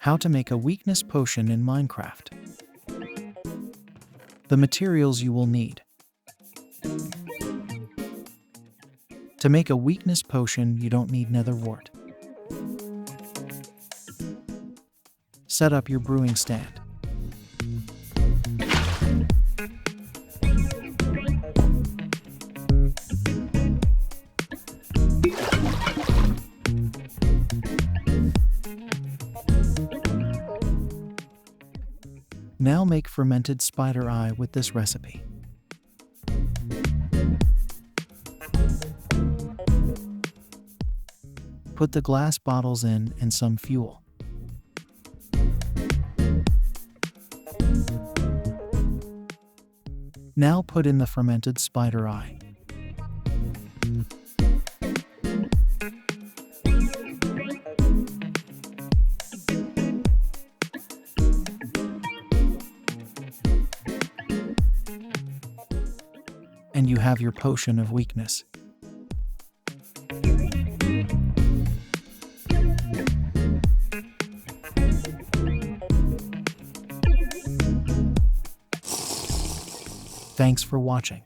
How to make a weakness potion in Minecraft. The materials you will need. To make a weakness potion, you don't need nether wart. Set up your brewing stand. Now make fermented spider eye with this recipe. Put the glass bottles in and some fuel. Now put in the fermented spider eye. And you have your potion of weakness. Thanks for watching.